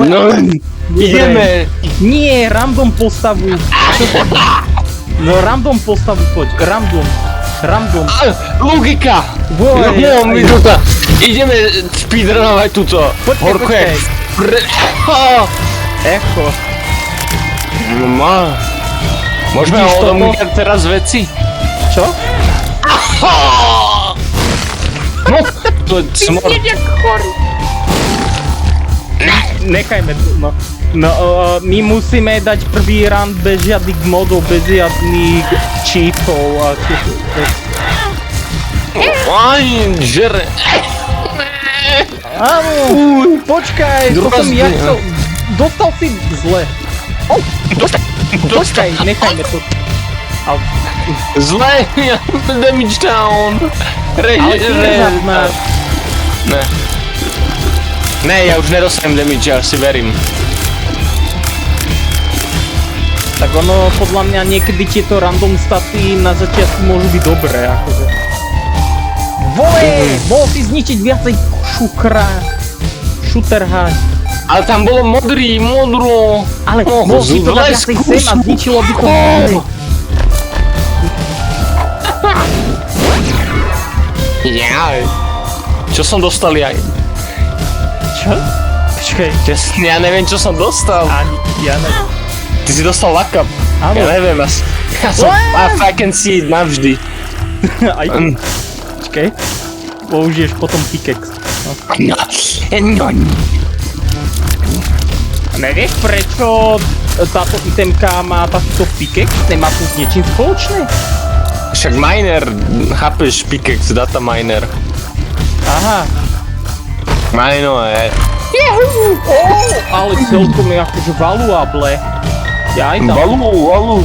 No, ideme. Nie, random postavu. No random postavu, poď, random. Logika. No, my tu to ideme speedrunovať túto horku jak... Echo. Môžeme odomýkať teraz veci? Čo? No, to je smor. Nechajme to, no. No, my musíme dať prvý run bez žiadnych modov, bez žiadnych cheatov a tieto veci. Aj, žere. Áno, počkaj, to som ja chcel. Dostal si zle. Počkaj, nechajme to. Zle, damage down. Ale ty nezad máš. Ne, ja už nedostanem damage, ja si verím. Tak ono, podľa mňa niekedy tieto random staty na začiatku môžu byť dobré, akože. Vole, bol si zničiť viacej šuterha. Ale tam bolo modro. Ale bol si to dať viacej sem a zničilo by to modré. Jaj. Čo som dostal ja? Čo? Počkaj. Ja neviem, čo som dostal. Ani, ja neviem. Ty si dostal lakap. Áno. Ja neviem, ja som I can see it navždy. Aj ty. Počkaj. Použiješ potom pickaxe. No. Nevieš prečo táto itemka má takýto pickaxe? Nemá tu s niečím spoločné? Však miner, chápeš, pickaxe, data miner. Aha. Mino je. Ale celkom je akože valuable. Ja aj tam. Valu.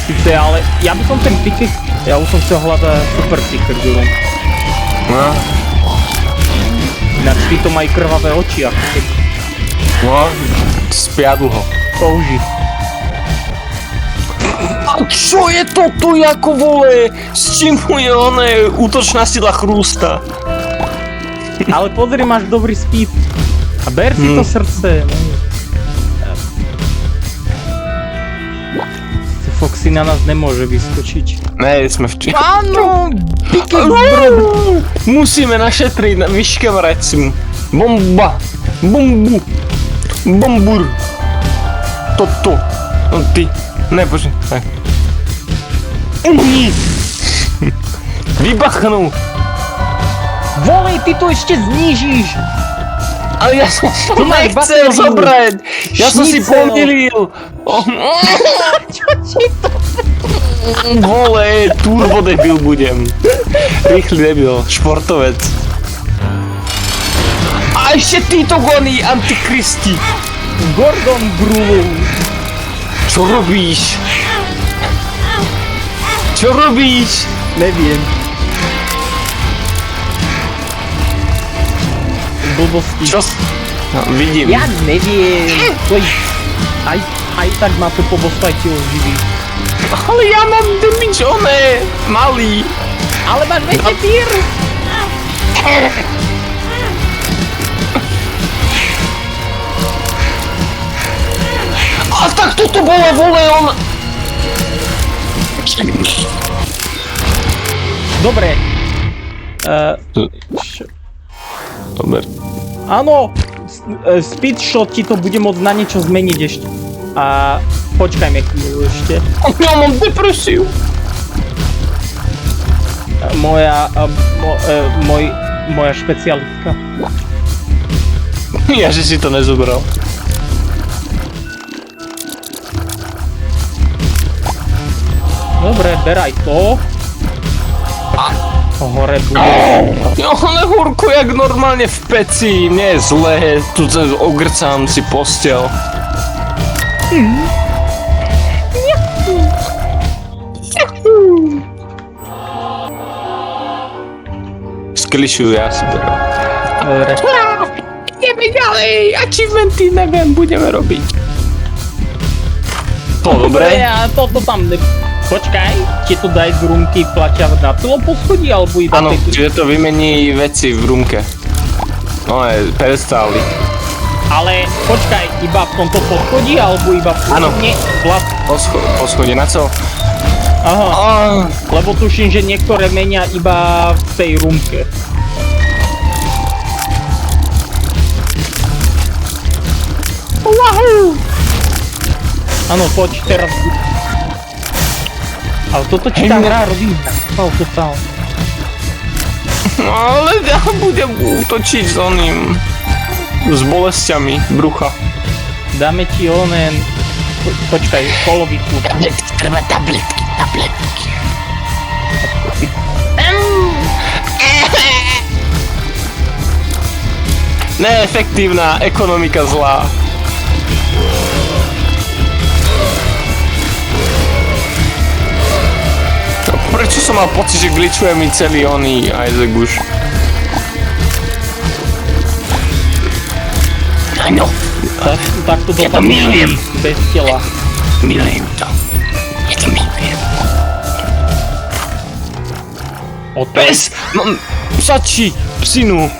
Sice, ale ja by som ten pickaxe, ja už som chcel hľadať super pickaxe. No. Ináč títo majú krvavé oči, ako keď No, spia dlho. použij. A čo je to tu, ako vole? S čím mu je oné útočná sila chrústa? Ale pozri, máš dobrý speed. A ber si to srdce. Foxy na nás nemôže vyskočiť. Ne, sme v Áno! Pickaxe bro! Musíme našetriť, vyškevrať si mu. Bomba! Bombu! Bombur! Toto! No ty! Ne, počkej. Tak. Vybachnú! Volej, ty to ešte znížiš! Ale ja som to máš nechcel batériu. zobrať! Ja som si Šnicel. pomýlil! Čo ti to? Vole, turbo debil budem. Rýchly debil, športovec. A ešte títo goní, antikristi. Gordon Brulu. Čo robíš? Čo robíš? Neviem. Blbosti. Čo? No, vidím. Ja neviem. Aj tak ma to pobostajte oživí. Ale ja mám damage oné, malý. Ale máš väčšie týr. A tak toto bolo, vole, on... Dobre. Dobre. Áno. Speed shot ti to bude môcť na niečo zmeniť ešte. A počkajme chvíľu ešte. Ja mám depresiu. Moja špecialitka. Ja, že si to nezobral. Dobre, beraj to. Hore bude. Jo, ale hurku jak normálne v peci, nie je zlé, tu ogrcám si postel. Sklišujú, ja si berem. Dobre. Ideme ďalej, achievementy neviem, budeme robiť. To dobre. A toto tam Počkaj, ti to daj z rúmky platia na celom poschodí, alebo iba Áno, tej... čiže to vymení veci v rúmke. No predstavili. Ale počkaj, iba v tomto poschodí, alebo iba v Áno. Poschodie na co? Aha, lebo tuším, že niektoré menia iba v tej rúmke. Wahoo! Áno, poď teraz. Ale toto či tá hra robí totál. No ale ja budem útočiť s oným. S bolestiami brucha. Dáme ti onen... Počkaj, polovicu. Tabletky, treba tabletky. Neefektívna, ekonomika zlá. Prečo som mal pocit, že glitchuje mi celý oný Isaac už? Áno. Tak to dopadne bez tela. Milujem to. Ja to milujem. Pes! No, sači, psinu.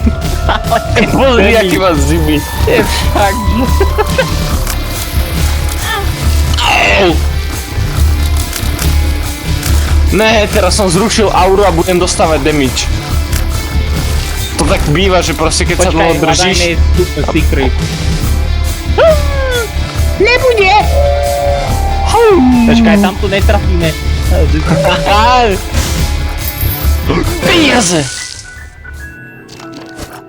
Pozri, aký vás zimy. Je fakt, že... Ne, teraz som zrušil auru a budem dostávať damage. To tak býva, že proste keď sa dlho držíš... Počkaj, secret. Nebude! Počkaj, tam to netrafíme. Peniaze!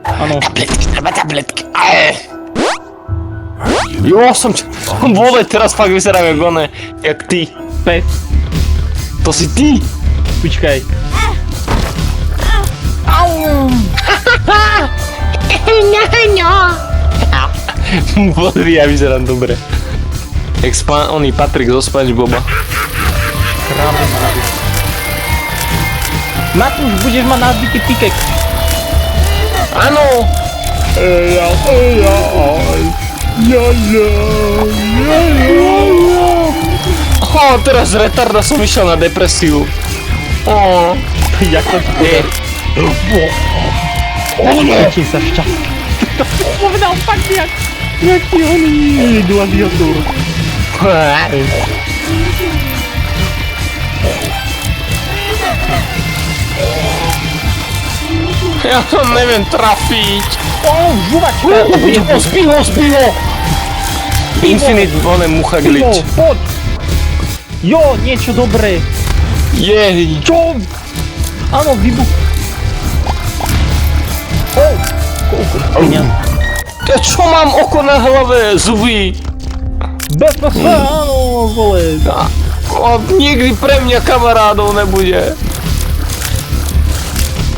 Áno. Tabletky, treba tabletky. Jo, vole, teraz fakt vyzerám jak one, jak ty. Pes. To si ty! Počkaj. Pozri, ja vyzerám dobre. Jak oný Patrik zo SpongeBoba. Kráľ mravy. Matúš, budeš mať nabitý pikek. Áno! Teraz z retarda som išiel na depresiu. Jak to ti cítim sa šťastný. To povedal fakt jaký oný gladiator. Ja to neviem trafiť. Žuvačka. Spilo! Infinite bone mucha glitch. Poď. Jo, niečo dobré. Jej. Čo? Áno, vybuch. Koľko peniaz. Ja čo mám oko na hlave, zuby? Áno, vole. A nikdy pre mňa kamarádov nebude.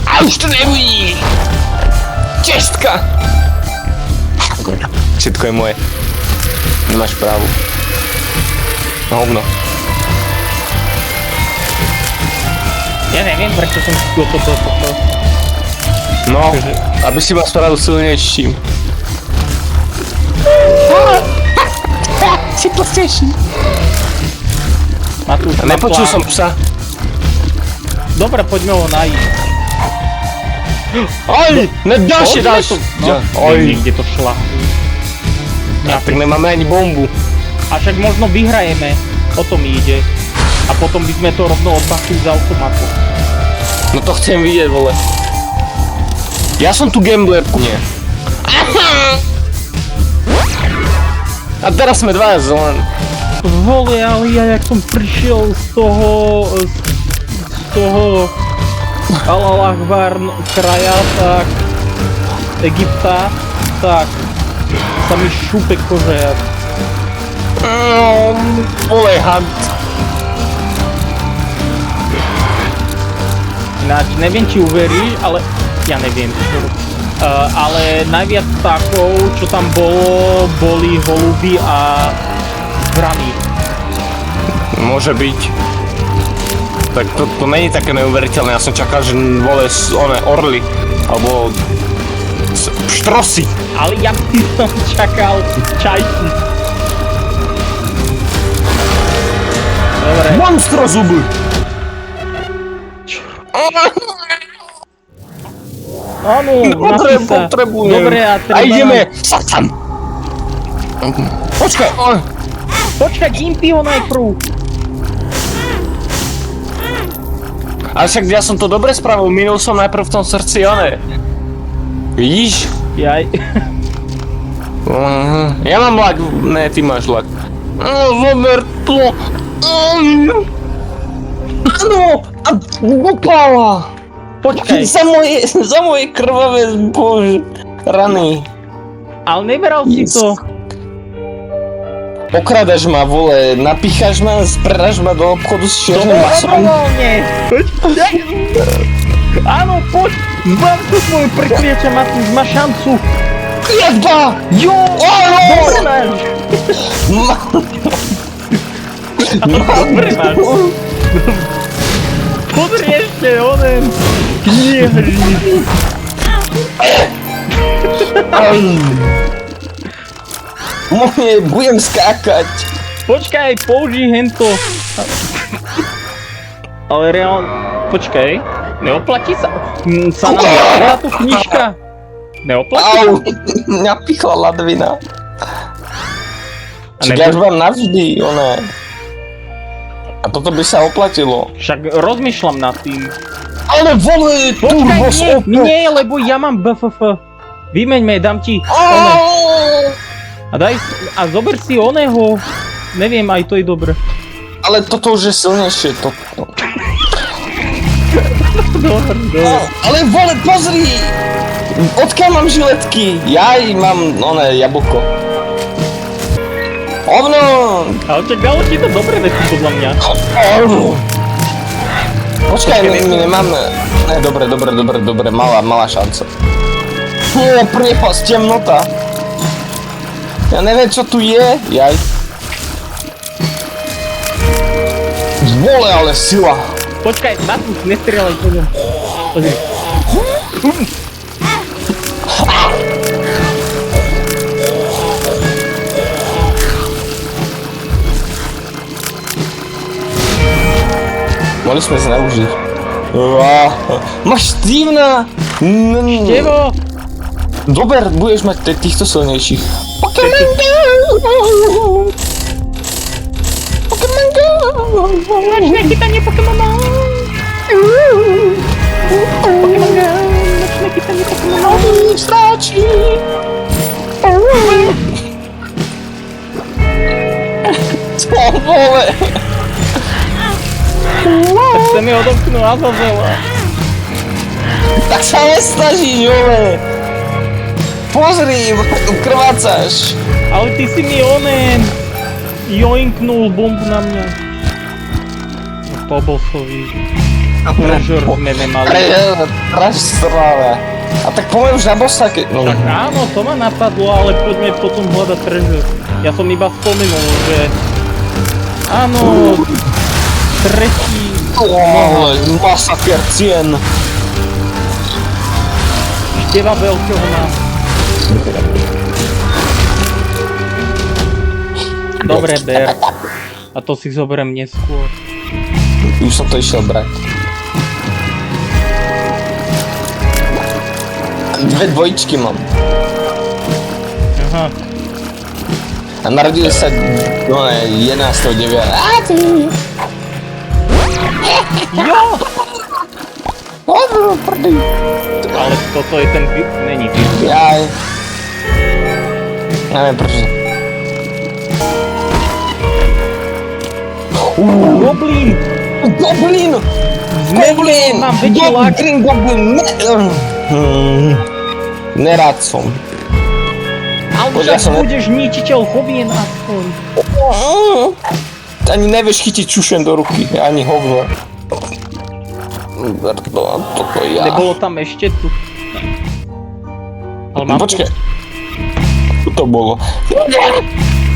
A už to nebude. Čestka. Všetko je moje. Nemáš právo. Hovno. Ja neviem, prečo som si toto. No, aby si ma spravil silnejším. Si plstejší. Matúš, Nepočul som psa. Dobre, poďme ho nájsť. Oj, ďalšie. Oj, niekde to šla. Ja, tak nemáme ani bombu. A však možno vyhrajeme, o to mi ide. A potom by sme to rovno odbachli z automatu. No to chcem vidieť, vole. Ja som tu gambler, nie. A teraz sme dvaja zelen. Vole, ale ja jak som prišiel z toho Allah Akbar kraja, tak Egypta, tak sa mi šúpe kože. Vole, hunt. Ináč, neviem či uveríš, ale ja neviem. Ale najviac vtákov, čo tam bolo, boli holuby a vrany. Môže byť. Tak to není také neuveriteľné, ja som čakal, že vole orly, alebo štrosy. Ale ja by som čakal čajky. Dobre. Monstrozuby! Áno, napí sa. Potrebujem. Dobre, a A treba... ideme! Satan! Počkaj, Počkaj, Gimpy ho najprv. ale však ja som to dobre spravil, minul som najprv v tom srdci, one. Vidíš? Jaj. Ja mám lak, ne, ty máš lak. Zober to. Áno, a upala. Počkaj, Za moje krvavé, bože, rany. ale neberal si to. Okradaš ma, vole, napíchaš ma, spredáš ma do obchodu s čiernym masom. Dobrovoľne. Áno, poď. Zbav tú svoju preklieča, Matúš, má šancu. Jeba! Jo, dobre máš. Dobre máš. Pozri ešte, onen. Ježiš. Moje, budem skákať. Počkaj, použij hento. Ale reálne... Počkaj. Neoplatí sa... Sa nám dala tu knižka. Neoplatí? Au, napichla ladvina. A Čiže ja už mám navždy, one. A toto by sa oplatilo. Však rozmýšľam nad tým. Ale vole, Počkaj, nie, lebo ja mám BFF. Vymeňme, dám ti one. A zober si oného. Neviem, aj to je dobre. Ale toto už je silnejšie, toto. Dobre. Ale vole, pozri! Odkiaľ mám žiletky? Ja mám, jablko. Hovno! Ale čak dalo ti to dobre veci podľa mňa. Počkaj, my nemáme... Ne, dobre, malá šanca. Priepas, temnota. Ja neviem, čo tu je. Jaj. Vole, ale sila. Počkaj, Matúš, nestrieľaj po ňom. Pozri. Mohli sme sa naužiť. Máš Stevena! Števo! Dober, budeš mať týchto silnejších. Pokémon Go! Nočné chytanie Pokémonov! Pokémon Go! Nočné chytanie Pokémonov! Stačí! Co vole? Tak sa mi odomknú Azazela. Tak sa nesnažíš, vole! Pozri, krvácaš! Ale ty si mi onen joinknul bombu na mňa. Pobosový. Treasure sme nemali. Treasure. A tak poďme už na bossa, keď... No. Tak áno, to ma napadlo, ale poďme potom hľadať treasure. Ja som iba spomenul, že... Áno... Tretí... Masaker cien. Števa veľkého má. Dobre, ber. A to si zoberiem neskôr. Už som to išiel brať. Dve dvojičky mám. Aha. A narodili sa 11.9. Jo! Prdý. Ale toto je ten... Není ty. Jaj. Neviem prečo. Goblin! Goblin! Goblin! Mám väčší lak. Goblin! Nerád som. Ale Poď, ja však som ne- budeš ničiteľ hovien aspoň. Ani nevieš chytiť čušen do ruky, ani hovno. Berto, a toto ja. Nebolo tam ešte tu. Ale mám Počkaj. Tu to bolo.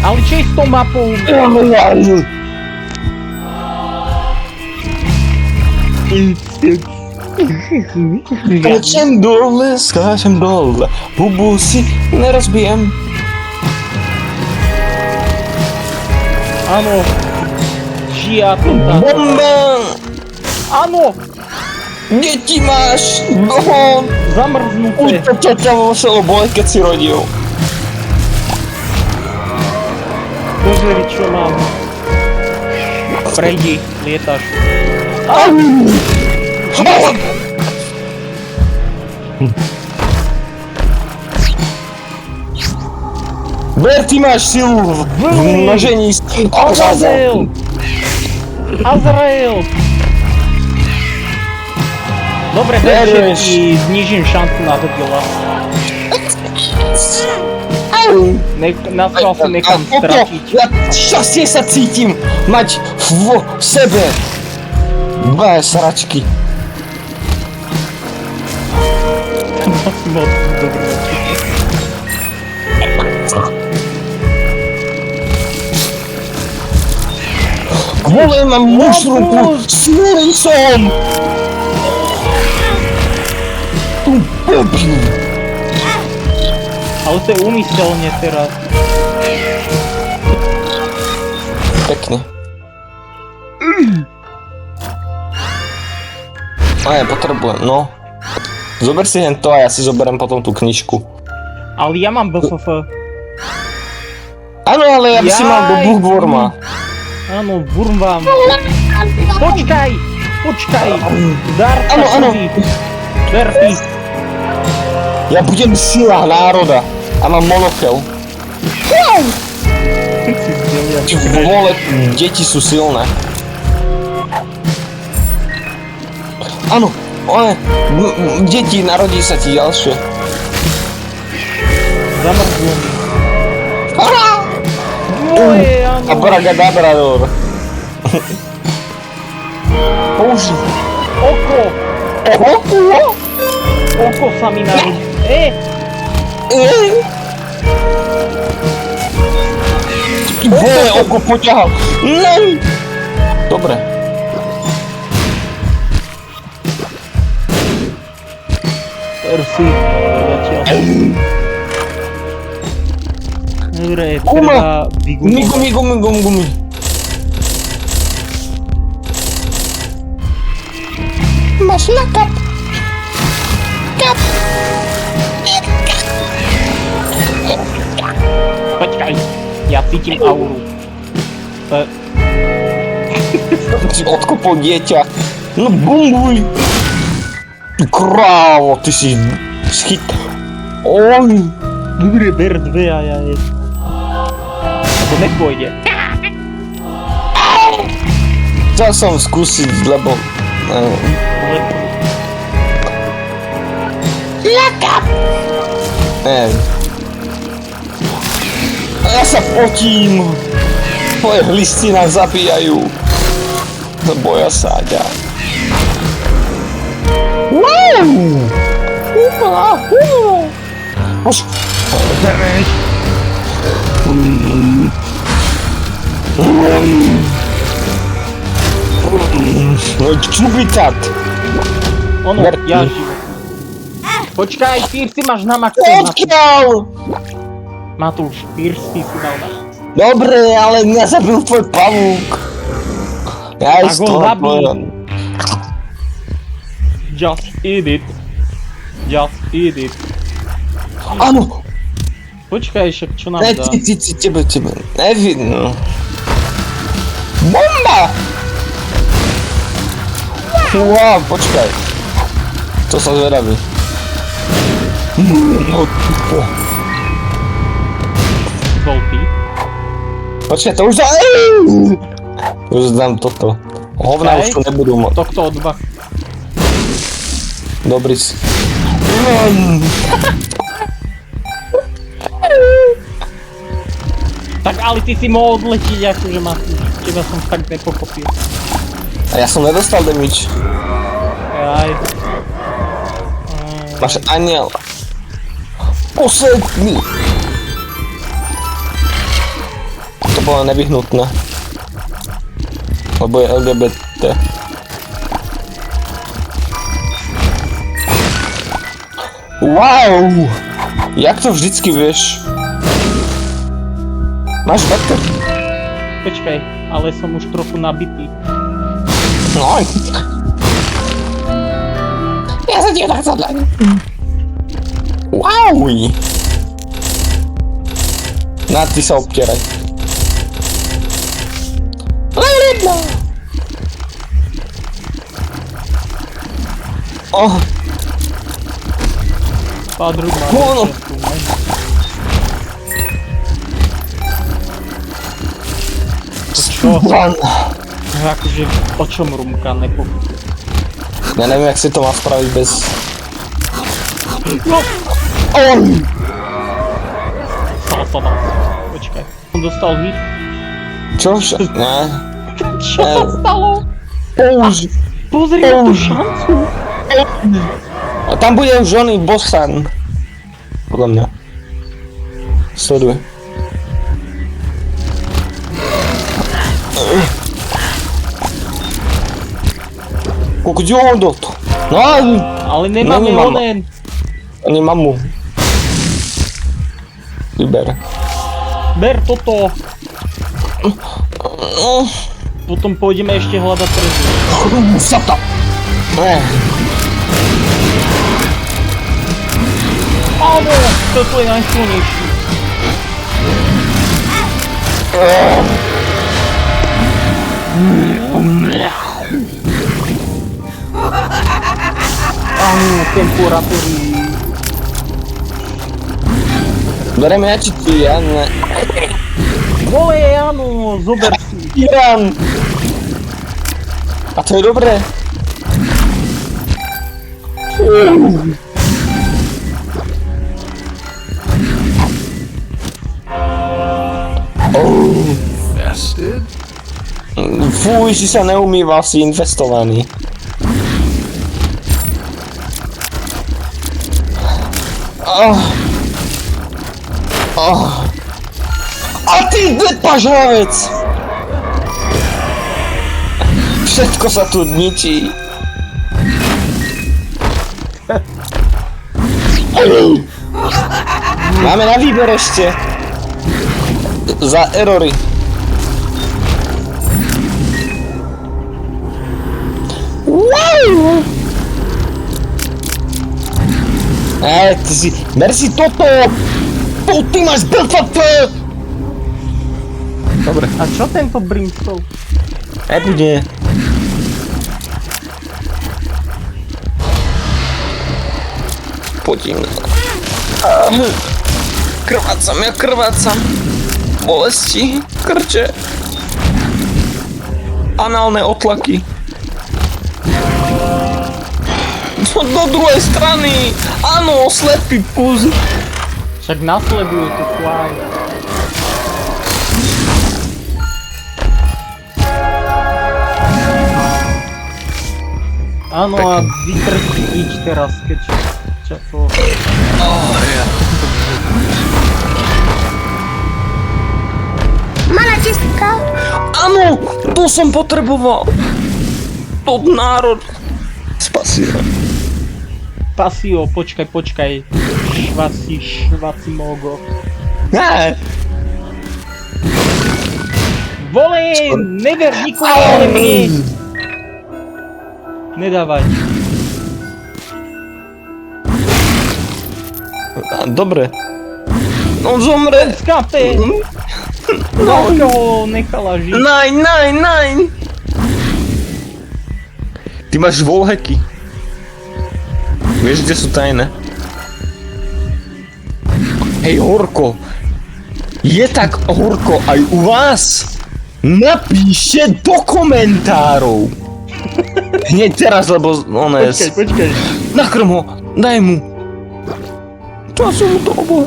Ale čo je s tou mapou? Skáčem dole, hubu si nerozbijem. Áno. Žia to tá. Bomba! Áno. Deti máš! No, zamrznuté. To ťa muselo boleť, keď si rodil. Pozri, čo mám. Prejdi, lietaš. Ber, ty máš silu v množení. Azrael! Azrael! Dobre, ver, že ti znižím šancu na debila. Na to asi nechám stratiť. Ja šťastie sa cítim mať v sebe dva sračky. Moc dobré. Vole, mám mušrumku s Lurencom! Tu debil! Ale to je úmyselne teraz. Pekne. A ja potrebujem, no. Zober si hen to a ja si zoberiem potom tú knižku. Ale ja mám BFF. Áno, ale ja by si mal do Bookworma. Áno, Wurm vám. Počkaj! Počkaj! Dar Áno, áno. Berty. Ja budem sila národa a mám monokel. Ty vole, deti sú silné. Áno, deti, narodí sa ti ďalšie. Zamrzlo mi. Moje, áno. Abracadabrador. Použij. Oko! Oko? Oko sa mi narodí. Ty vole, oko poťahal. Nej! Dobre. Persi. Dobre, Guma! treba vygumovať. Gumi. Máš na kap. Počkaj, ja cítim auru. Si odkopol dieťa. No bumbuj. Ty krávo, ty si schyt. Oj. Dobre, ber dve a ja jednu. To nepôjde. Chcel som skúsiť, lebo... Neviem. Ja sa potím. Tvoje hlisty nás zabíjajú. No boja sa ťa. Wow! Až... Čubitat! Ono, Berti. ja živý. Počkaj, Pierce, si máš na max. Odkiaľ? Matúš, Pierce si dal na max. Dobre, ale mňa zabil tvoj pavúk. Ja Tak ho zabij. Just eat it. Just eat it. Áno, Počkaj, však čo nám ne, dá? tebe. Nevidno. Bomba! Wow, počkaj. To som zvedavý. No, tupo. Zolty. Počkaj, to už dám... Už dám toto. Hovna už tu nebudú môcť. Tohto odba. Dobrý si. Tak ale ty si mohol odletiť, akože Matúš. Teba som tak nepochopil. A ja som nedostal damage. Aj. Máš aniel. Posledný. To bolo nevyhnutné. Lebo je LGBT. Wow! Jak to vždycky vieš? Máš veter? Počkaj, ale som už trochu nabitý. No. Ja sa ti tak zadľaň. Wow! Na, ty sa obtieraj. Len jedna! Oh, Pádru má Ono. Čo? One. Akože o čom rumka, nepochopil. Ja neviem, jak si to má spraviť bez... No! On! Satana. Počkaj. On dostal hit. Čo vš... Ne. Čo sa stalo? Použi. Pozri na tú šancu. A tam bude už oný bossan. Podľa mňa. Sleduj. Koľko ďohol do to? No Ale nemáme Není mama. onen. ani mamu. Vyber. Ber toto. Potom pôjdeme ešte hľadať trezor. Sata! Ne. Áno, toto je najsilnejší. Áno, temporátory. Bereme ja či ty, ja ne. Vole, áno, zober si. Irán! A to je dobré. Vested? Fuj, si sa neumýval, si investovaný. A ty pažravec! Všetko sa tu ničí. Máme na výber ešte. Za erory. Wow! Ty si... Ber si toto! To ty máš BFF! Dobre. A čo tento brimstone? Nebude. Poďme. Krvácam, ja krvácam. Bolesti, krče. Análne otlaky. Do druhej strany. Áno, slepý púz. Však nasledujú to fly. Áno a vytrčí ič teraz, keď čo. Malá čistka. Áno, to som potreboval. To národ. Spasíva. Pasio, počkaj. Švaci mogo. Ne. Vole, never nikomu, ale mne. Nedávaj. Dobre. On zomre. Skápe. No, ho nechala žiť. Nein. Ty máš wallhacky. Vieš, kde sú tajné? Hej, horko. Je tak horko aj u vás? Napíšte do komentárov. Hneď teraz, lebo on je... Počkaj. Nakrm ho, daj mu. Čo som mu to oboha?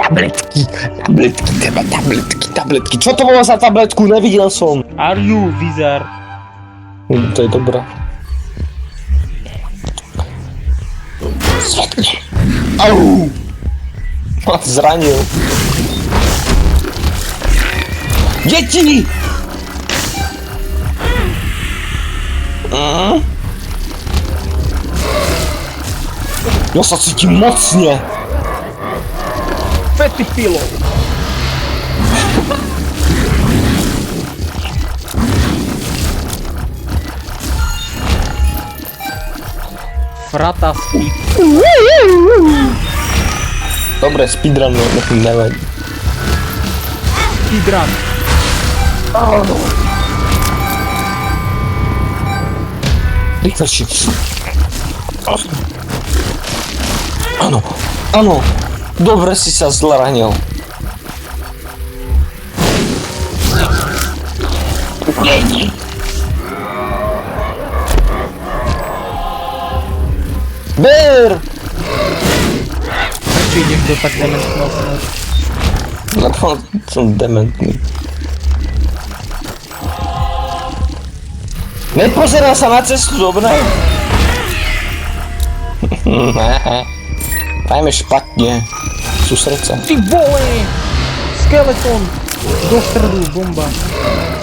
Tabletky. Čo to bolo za tabletku? Nevidel som. Are you wizard? To je dobré. Au! Ma zranil. Deti! Ja sa cítim mocne. Fetty pillow. Rata speed. Dobre, speedrun, nevadí. Speedrun. Vykrčiť. Áno, áno. Dobre si sa zranil. Ber! Prečo ideš do tak dementného smeru? Lebo som dementný. Nepozerá sa na cestu, dobre? Dajme špatne. Sústreď sa. Ty vole! Skeleton! Do stredu, bomba.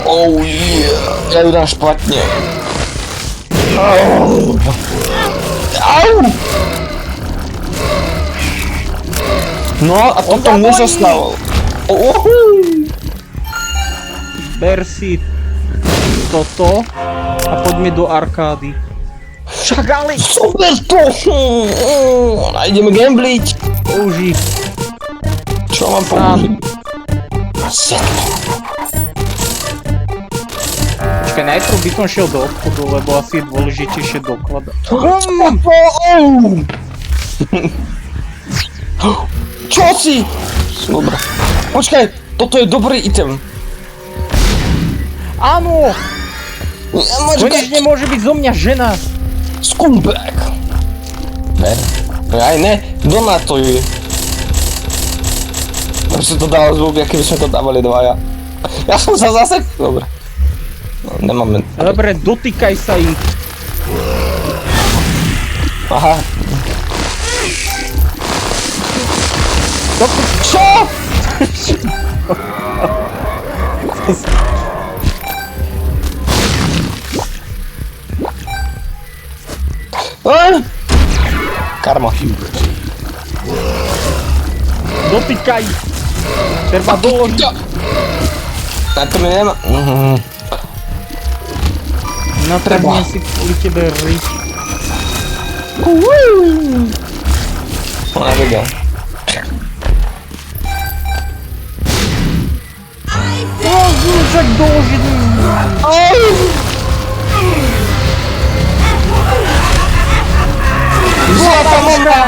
Oh yeah! Ja ju dám špatne. Au! Au! No a toto nezostalo. Ber si toto a poďme do arkády. Však ale! Super to! A ideme gambliť. Použij. Čo mám použiť? Počkaj, najprv by som šiel do obchodu, lebo asi je dôležitejšie dokladať. Čo si? Dobre. Počkaj, toto je dobrý item. Áno! Konečne môže byť zo mňa žena. Scumbag. Ne, aj ne, donatuj. Prečo to dalo zvuk, aký by sme to dávali dvaja. Ja som sa zase... Dobre. No, nemáme... Dobre, dotýkaj sa ich. Aha. Čo? Karma. Dotýkaj. Treba doložiť. Na to mi nemá... Natrhnem si kvôli tebe rič. On nevedel. Však doložiť. Zlatá bomba!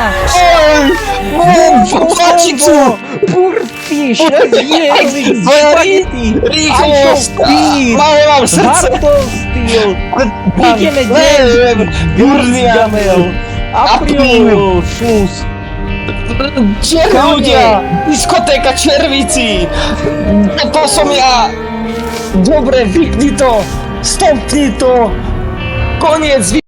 Flačicu! Burfiš, jeli, spaghetti, Rýchlosť! beef, Máme vám srdce! Bartolsteel, ideme deň, Gamel, April, Fus, Ľudia! Diskotéka Červíci! To som ja! Dobre, vypni to! Stopni to! Koniec!